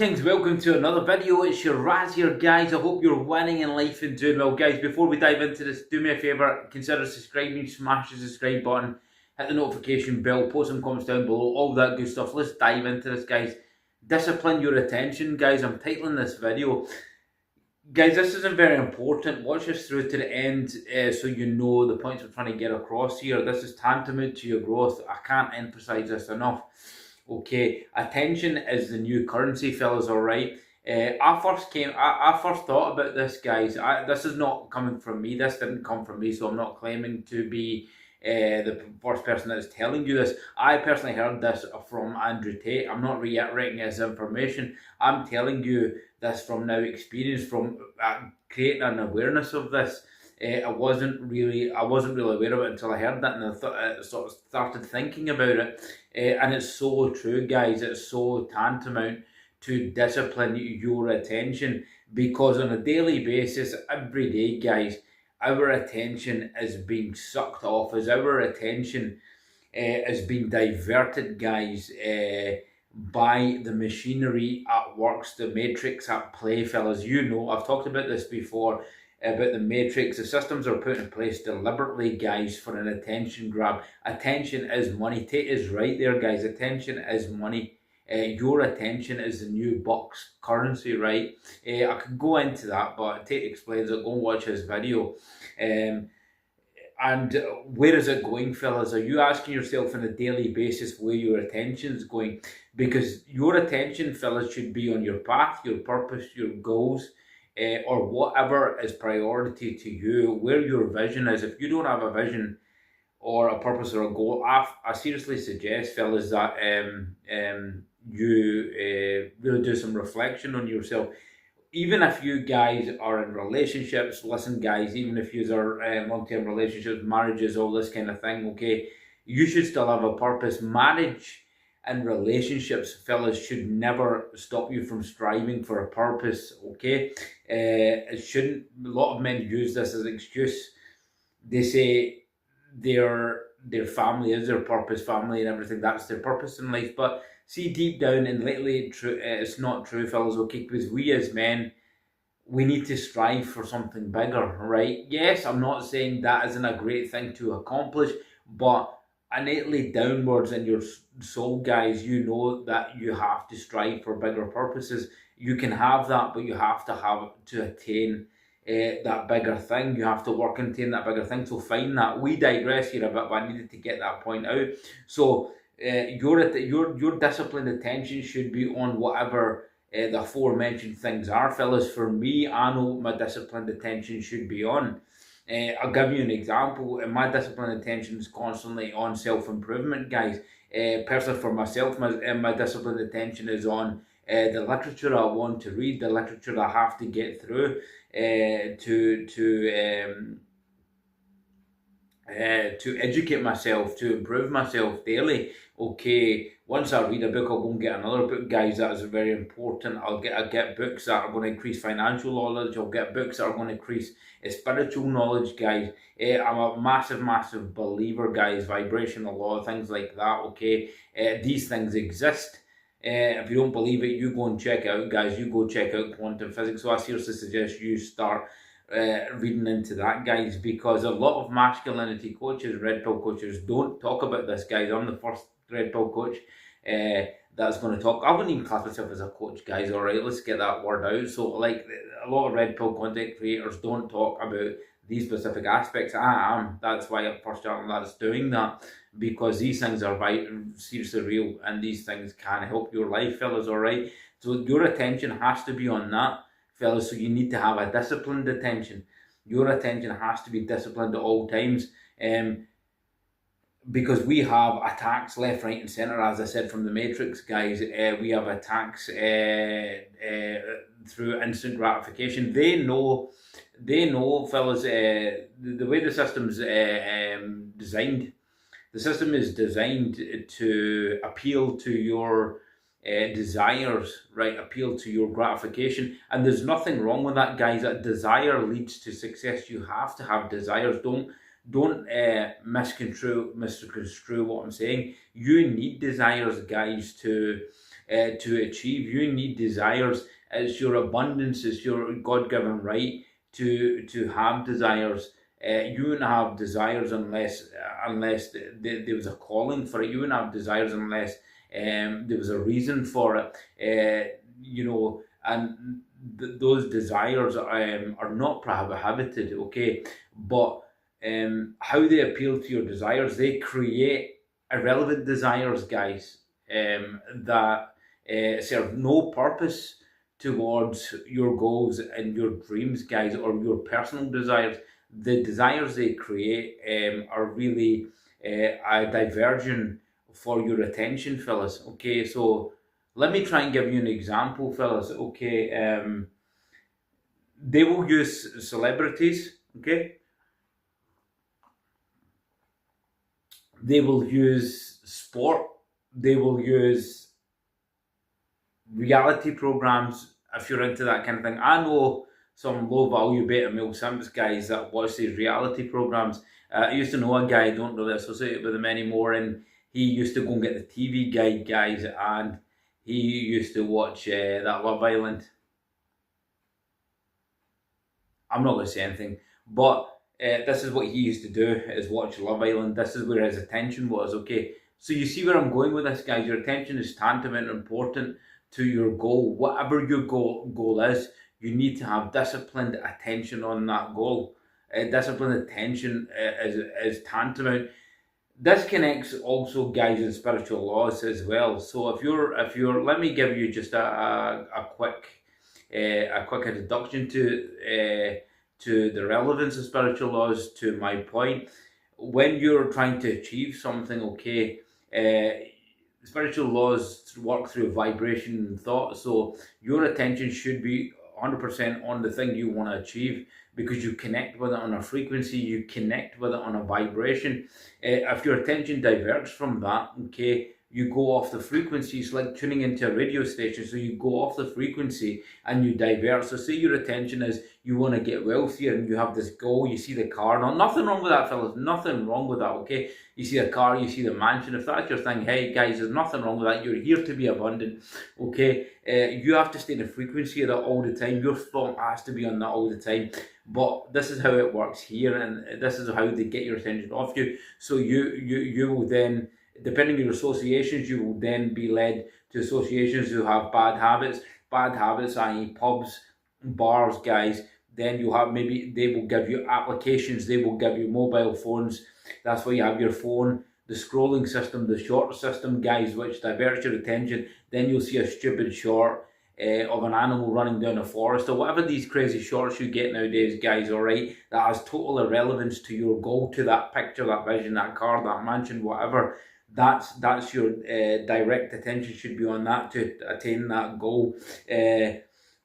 Kings, welcome to another video. It's your Raz here, guys. I hope you're winning in life and doing well. Guys, before we dive into this, do me a favour, consider subscribing, smash the subscribe button, hit the notification bell, post some comments down below, all that good stuff. Let's dive into this, guys. Discipline your attention, guys. I'm titling this video. Guys, this isn't very important. Watch this through to the end so you know the points I'm trying to get across here. This is tantamount to your growth. I can't emphasise this enough. Okay, attention is the new currency, fellas, alright? I first thought about this, guys. This is not coming from me. This didn't come from me, so I'm not claiming to be the first person that is telling you this. I personally heard this from Andrew Tate. I'm not reiterating his information. I'm telling you this from now experience, from creating an awareness of this. I wasn't really aware of it until I heard that, and I sort of started thinking about it. And it's so true, guys. It's so tantamount to discipline your attention, because on a daily basis, every day, guys, our attention is being sucked off, as our attention is being diverted, guys, by the machinery at works, the matrix at play, fellas. You know, I've talked about this before, about the matrix. The systems are put in place deliberately, guys, for an attention grab. Attention is money. Tate is right there, guys. Attention is money. Your attention is the new bucks currency, right? I could go into that, but Tate explains it. Go and watch his video. And where is it going, fellas? Are you asking yourself on a daily basis where your attention is going? Because your attention, fellas, should be on your path, your purpose, your goals, or whatever is priority to you, where your vision is. If you don't have a vision or a purpose or a goal, I seriously suggest, fellas, that you really do some reflection on yourself. Even if you guys are in relationships, listen, guys, even if you are long-term relationships, marriages, all this kind of thing, okay, you should still have a purpose. Marriage and relationships, fellas, should never stop you from striving for a purpose, okay? It shouldn't. A lot of men use this as an excuse. They say their family is their purpose, family and everything, that's their purpose in life. But see, deep down, and lately, it's not true, fellas, okay? Because we as men, we need to strive for something bigger, right? Yes, I'm not saying that isn't a great thing to accomplish, but innately downwards in your soul, guys, you know that you have to strive for bigger purposes. You can have that, but you have to attain that bigger thing. You have to work and attain that bigger thing. So find that. We digress here a bit, but I needed to get that point out. So your disciplined attention should be on whatever the aforementioned things are, fellas. For me, I know my disciplined attention should be on. I'll give you an example. My disciplined attention is constantly on self-improvement, guys. Personally, for myself, my disciplined attention is on the literature I want to read, the literature I have to get through to educate myself, to improve myself daily. Okay, once I read a book, I'll go and get another book, guys. That is very important. I'll get books that are going to increase financial knowledge. I'll get books that are going to increase spiritual knowledge, guys. I'm a massive believer, guys. Vibrational law, things like that, okay? These things exist. If you don't believe it, you go and check it out, guys. You go check out quantum physics. So I seriously suggest you start reading into that, guys, because a lot of masculinity coaches, red pill coaches, don't talk about this, guys. I'm the first red pill coach that's going to talk. I wouldn't even class myself as a coach, guys, all right? Let's get that word out. So, like, a lot of red pill content creators don't talk about these specific aspects. I am. That's why I'm first channel that's doing that, because these things are seriously real, and these things can help your life, fellas, all right? So your attention has to be on that, fellas. So you need to have a disciplined attention. Your attention has to be disciplined at all times. Because we have attacks left, right, and centre, as I said, from the Matrix, guys. We have attacks through instant gratification. They know, fellas, the way the system's designed. The system is designed to appeal to your desires, right? Appeal to your gratification, and there's nothing wrong with that, guys. That desire leads to success. You have to have desires. Don't misconstrue what I'm saying. You need desires, guys, to to achieve. You need desires. It's your abundance. It's your God-given right to have desires. You wouldn't have desires unless there was a calling for it. You wouldn't have desires unless there was a reason for it. And those desires are not prohibited, okay? But how they appeal to your desires, they create irrelevant desires, guys, that serve no purpose towards your goals and your dreams, guys, or your personal desires. The desires they create are really a diversion for your attention, fellas. Okay, so let me try and give you an example, fellas. Okay, they will use celebrities. Okay, they will use sport. They will use reality programs if you're into that kind of thing. I know some low value beta male Sims guys that watch these reality programs. I used to know a guy, I don't really associate with him anymore, and he used to go and get the TV Guide guys, and he used to watch that Love Island. I'm not going to say anything, but this is what he used to do, is watch Love Island. This is where his attention was, okay? So you see where I'm going with this, guys. Your attention is tantamount important to your goal. Whatever your goal is, you need to have disciplined attention on that goal. Disciplined attention is tantamount. This connects also, guys, in spiritual laws as well. So if you're, let me give you just a quick introduction to the relevance of spiritual laws. To my point, when you're trying to achieve something, okay, spiritual laws work through vibration and thought. So your attention should be 100% on the thing you want to achieve, because you connect with it on a frequency, you connect with it on a vibration. If your attention diverts from that, okay, you go off the frequency. It's like tuning into a radio station. So you go off the frequency and you divert. So say your attention is you want to get wealthier and you have this goal, you see the car. No, nothing wrong with that, fellas. Nothing wrong with that, okay? You see a car, you see the mansion. If that's your thing, hey, guys, there's nothing wrong with that. You're here to be abundant, okay? You have to stay in the frequency of that all the time. Your thought has to be on that all the time. But this is how it works here, and this is how they get your attention off you. So you will then, depending on your associations, you will then be led to associations who have bad habits, i.e. pubs, bars, guys. Then you have, maybe they will give you applications, they will give you mobile phones. That's why you have your phone, the scrolling system, the short system, guys, which diverts your attention. Then you'll see a stupid short of an animal running down a forest, or whatever these crazy shorts you get nowadays, guys, alright, that has total irrelevance to your goal, to that picture, that vision, that car, that mansion, whatever. That's your direct attention should be on that to attain that goal.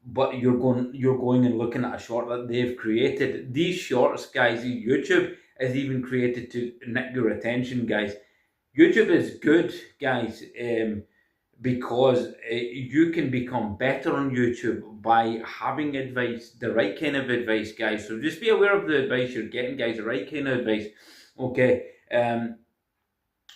But you're going and looking at a short that they've created. These shorts, guys, YouTube is even created to nick your attention, guys. YouTube is good, guys, because you can become better on YouTube by having advice, the right kind of advice, guys. So just be aware of the advice you're getting, guys, the right kind of advice, okay?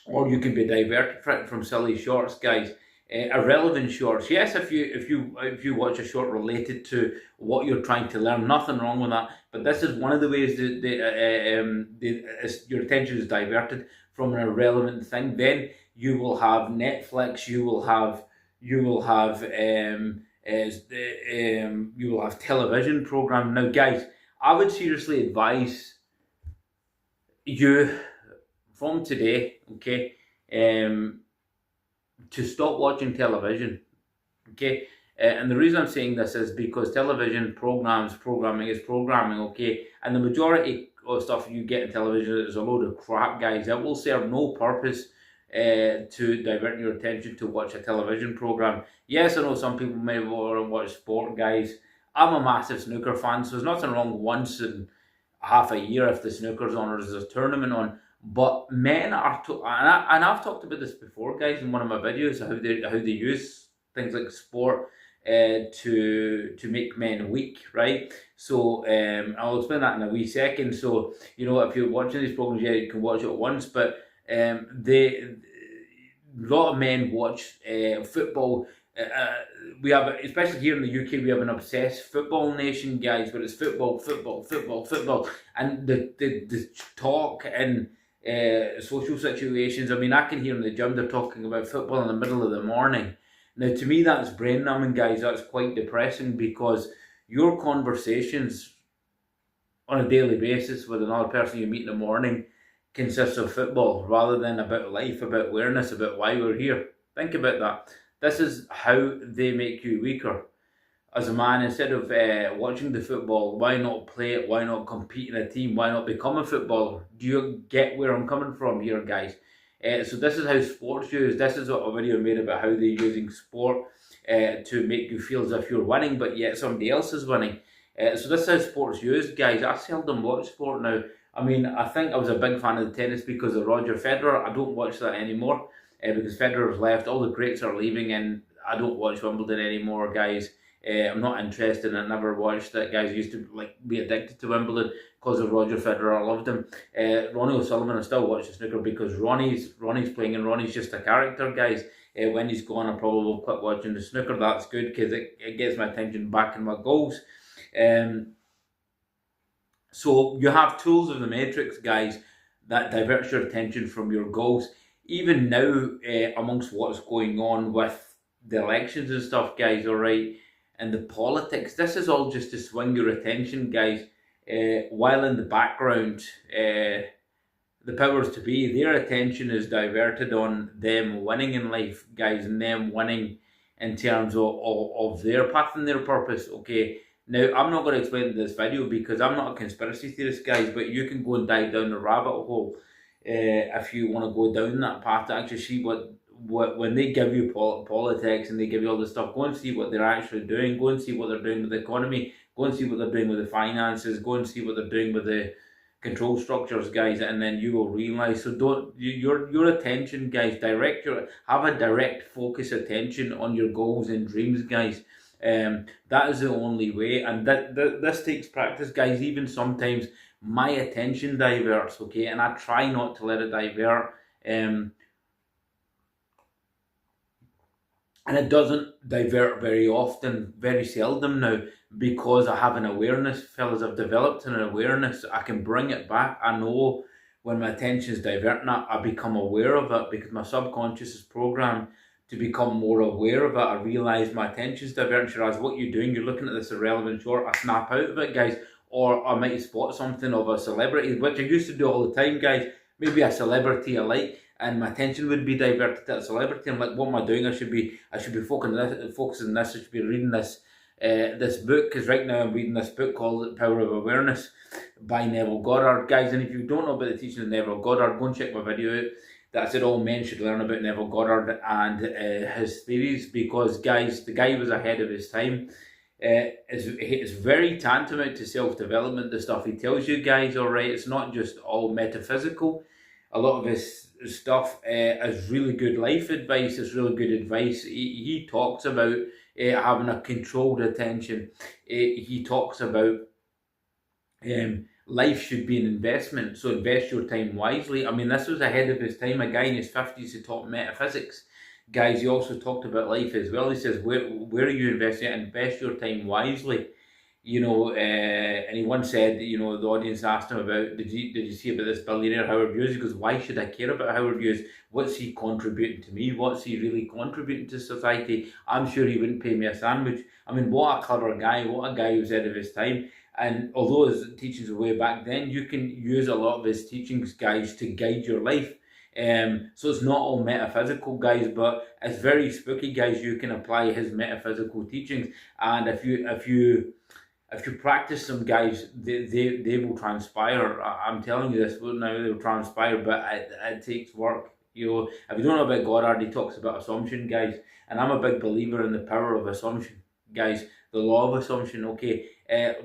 Or you can be diverted from silly shorts, guys. Irrelevant shorts. Yes, if you watch a short related to what you're trying to learn, nothing wrong with that. But this is one of the ways that your attention is diverted from an irrelevant thing. Then you will have Netflix. You will have television program. Now, guys, I would seriously advise you from today, okay, to stop watching television, okay? And the reason I'm saying this is because television programming is programming, okay? And the majority of stuff you get in television is a load of crap, guys. It will serve no purpose to divert your attention to watch a television program. Yes, I know some people may want to watch sport, guys. I'm a massive snooker fan, so there's nothing wrong once in half a year if the snooker's on or there's a tournament on. But men are, and I've talked about this before, guys, in one of my videos, how they use things like sport to make men weak, right? So I'll explain that in a wee second. So if you're watching these programs, yeah, you can watch it once, but a lot of men watch football we have, especially here in the UK, we have an obsessed football nation, guys, where it's football, football, football, football, and the talk and social situations. I mean, I can hear in the gym they're talking about football in the middle of the morning. Now, to me, that's brain numbing, guys. That's quite depressing, because your conversations on a daily basis with another person you meet in the morning consists of football rather than about life, about awareness, about why we're here. Think about that. This is how they make you weaker as a man. Instead of watching the football, why not play it? Why not compete in a team? Why not become a footballer? Do you get where I'm coming from here, guys? So this is how sports used. This is what a video made about how they're using sport to make you feel as if you're winning, but yet somebody else is winning. So this is how sports used, guys. I seldom watch sport now. I mean, I think I was a big fan of the tennis because of Roger Federer. I don't watch that anymore because Federer's left. All the greats are leaving, and I don't watch Wimbledon anymore, guys. I'm not interested. I never watched it, guys. I used to be addicted to Wimbledon because of Roger Federer. I loved him. Ronnie O'Sullivan, I still watch the snooker because Ronnie's playing, and Ronnie's just a character, guys. When he's gone, I probably will quit watching the snooker. That's good because it gets my attention back in my goals. So you have tools of the matrix, guys, that diverts your attention from your goals. Even now, amongst what's going on with the elections and stuff, guys, all right, and the politics, this is all just to swing your attention, guys, while in the background, the powers to be, their attention is diverted on them winning in life, guys, and them winning in terms of their path and their purpose, okay? Now, I'm not going to explain this video because I'm not a conspiracy theorist, guys, but you can go and dive down the rabbit hole if you want to go down that path to actually see what when they give you politics and they give you all this stuff, go and see what they're actually doing, go and see what they're doing with the economy, go and see what they're doing with the finances, go and see what they're doing with the control structures, guys, and then you will realize. So don't your attention, guys, have a direct focus attention on your goals and dreams, guys. That is the only way, and this takes practice, guys. Even sometimes my attention diverts, okay, and I try not to let it divert, and it doesn't divert very often, very seldom now, because I have an awareness, fellas. I've developed an awareness. I can bring it back. I know when my attention is diverting, I become aware of it because my subconscious is programmed to become more aware of it. I realise my attention's diverting. Shiraz, what you're doing, you're looking at this irrelevant short. I snap out of it, guys. Or I might spot something of a celebrity, which I used to do all the time, guys. Maybe a celebrity I like, and my attention would be diverted to that celebrity. I'm like, what am I doing? I should be focusing this. I should be reading this this book, because right now I'm reading this book called The Power of Awareness by Neville Goddard, guys. And if you don't know about the teaching of Neville Goddard, go and check my video out. That said, all men should learn about Neville Goddard and his theories, because, guys, the guy was ahead of his time. It's very tantamount to self-development, the stuff he tells you, guys, all right? It's not just all metaphysical. A lot of his stuff is really good life advice. It's really good advice. He talks about having a controlled attention. He talks about life should be an investment, so invest your time wisely. I mean, this was ahead of his time. A guy in his 50s who taught metaphysics. Guys, he also talked about life as well. He says, where are you investing? Invest your time wisely. You know, and he once said, you know, the audience asked him about, did you see about this billionaire Howard Hughes? He goes, why should I care about Howard Hughes? What's he contributing to me? What's he really contributing to society? I'm sure he wouldn't pay me a sandwich. I mean, what a clever guy. What a guy who's ahead of his time. And although his teachings were way back then, you can use a lot of his teachings, guys, to guide your life. So it's not all metaphysical, guys, but it's very spooky, guys. You can apply his metaphysical teachings, and if you practice them, guys, they will transpire. I'm telling you this now, they will transpire, but it takes work. You know, if you don't know about Goddard, he talks about assumption, guys, and I'm a big believer in the power of assumption, guys. The law of assumption. Okay,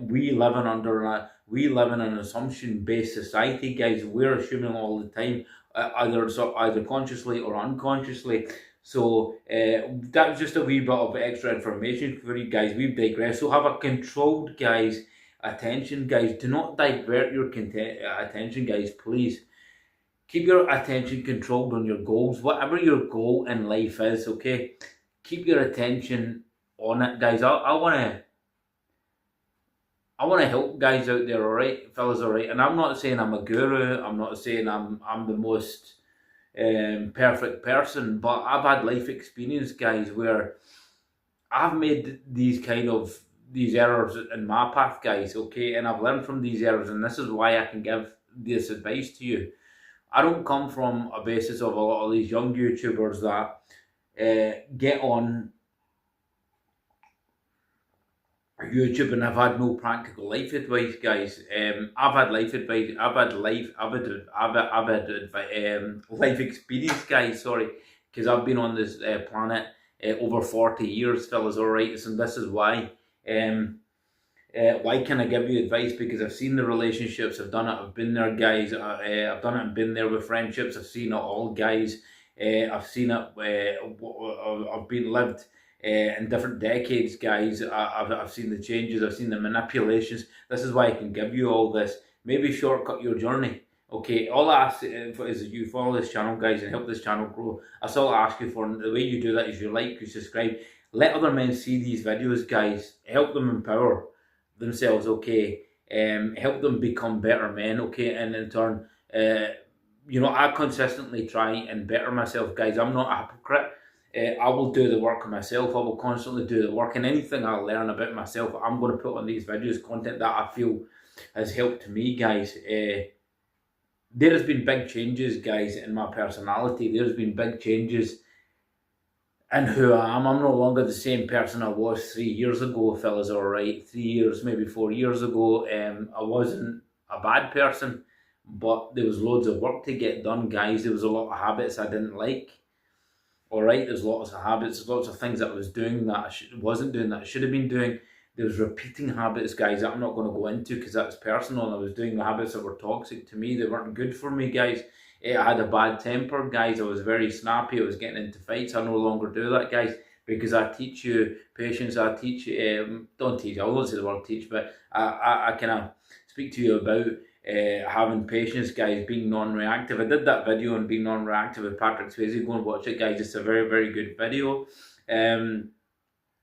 we live in an assumption-based society, guys. We're assuming all the time, either consciously or unconsciously. So that was just a wee bit of extra information for you guys. We've digressed. So have a controlled, guys, attention, guys. Do not divert your attention, guys, please. Keep your attention controlled on your goals, whatever your goal in life is, okay? keep your attention on it, guys. I want to help guys out there, alright, fellas, alright. And I'm not saying I'm a guru. I'm not saying I'm the most perfect person, but I've had life experience, guys, where I've made these errors in my path, guys, okay, and I've learned from these errors, and this is why I can give this advice to you. I don't come from a basis of a lot of these young YouTubers that get on YouTube and I've had no practical life advice, guys. I've had life advice. I've had life experience, guys. Sorry, because I've been on this planet over 40 years, fellas. All right, and this is why. Why can I give you advice? Because I've seen the relationships. I've done it. I've been there, guys. I've done it and been there with friendships. I've seen it all, guys. I've seen it. I've been lived in different decades, guys. I've seen the changes. I've seen the manipulations. This is why I can give you all this. Maybe shortcut your journey. Okay, all I ask is that you follow this channel, guys, and help this channel grow. That's all I ask you for. And the way you do that is you like, you subscribe. Let other men see these videos, guys. Help them empower themselves, okay. Help them become better men, okay. And in turn, you know, I consistently try and better myself, guys. I'm not a hypocrite. I will do the work myself. I will constantly do the work, and anything I learn about myself, I'm going to put on these videos, content that I feel has helped me, guys. There has been big changes, guys, in my personality. There's been big changes in who I am. I'm no longer the same person I was 3 years ago, fellas, alright? 3 years, maybe 4 years ago. I wasn't a bad person, but there was loads of work to get done, guys. There was a lot of habits I didn't like. Alright, there's lots of habits, lots of things that I was doing that I wasn't doing that I should have been doing. There was repeating habits, guys, that I'm not going to go into because that's personal. I was doing the habits that were toxic to me. They weren't good for me, guys. I had a bad temper, guys. I was very snappy. I was getting into fights. I no longer do that, guys, because I teach you patience. I teach you, don't teach, I won't say the word teach, but I kind of speak to you about having patience, guys, being non-reactive. I did that video on being non-reactive with Patrick Swayze. Go and watch it, guys. It's a very, very good video.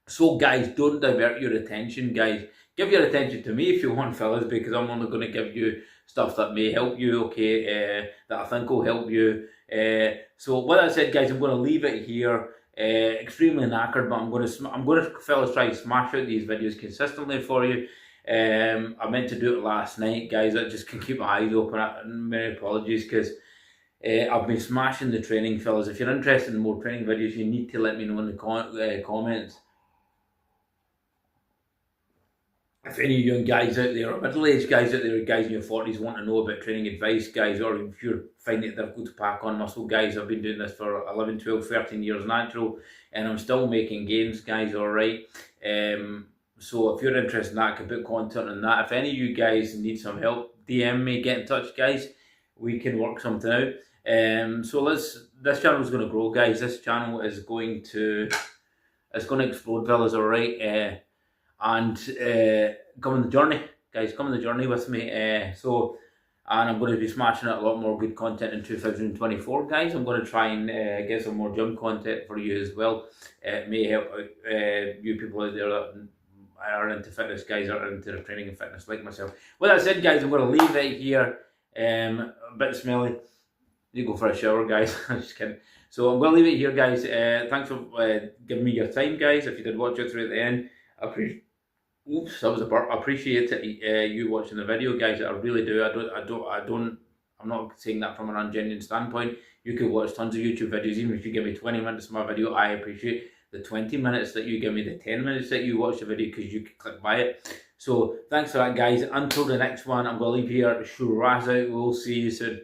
So, guys, don't divert your attention, guys. Give your attention to me if you want, fellas, because I'm only going to give you stuff that may help you, okay, that I think will help you. So, with that said, guys, I'm going to leave it here. Extremely knackered, but I'm going to, fellas, try to smash out these videos consistently for you. I meant to do it last night, guys. I just can keep my eyes open. Many apologies, because I've been smashing the training, fellas. If you're interested in more training videos, you need to let me know in the comments. If any young guys out there, or middle-aged guys out there, guys in your 40s want to know about training advice, guys, or if you're finding it difficult to pack on muscle, guys, I've been doing this for 11, 12, 13 years natural, and I'm still making gains, guys, alright? So if you're interested in that, I can put content on that. If any of you guys need some help, DM me, get in touch, guys. We can work something out. So this channel is going to grow, guys. This channel is going to explode, fellas, alright? And come on the journey, guys. Come on the journey with me. And I'm going to be smashing out a lot more good content in 2024, guys. I'm going to try and get some more gym content for you as well. It may help out you people out there that are into fitness, guys, or into the training and fitness like myself. With that said, guys, I'm going to leave it here. A bit smelly. You go for a shower, guys. I'm just kidding. So I'm going to leave it here, guys. Thanks for giving me your time, guys. If you did watch it through the end, I appreciate. Oops, that was a burp. I appreciate it, you watching the video, guys. I really do. I'm not saying that from an ungenuine standpoint. You could watch tons of YouTube videos, even if you give me 20 minutes of my video. I appreciate the 20 minutes that you give me, the 10 minutes that you watch the video, because you could click by it. So thanks for that, guys. Until the next one, I'm going to leave here. Shiraz out. We'll see you soon.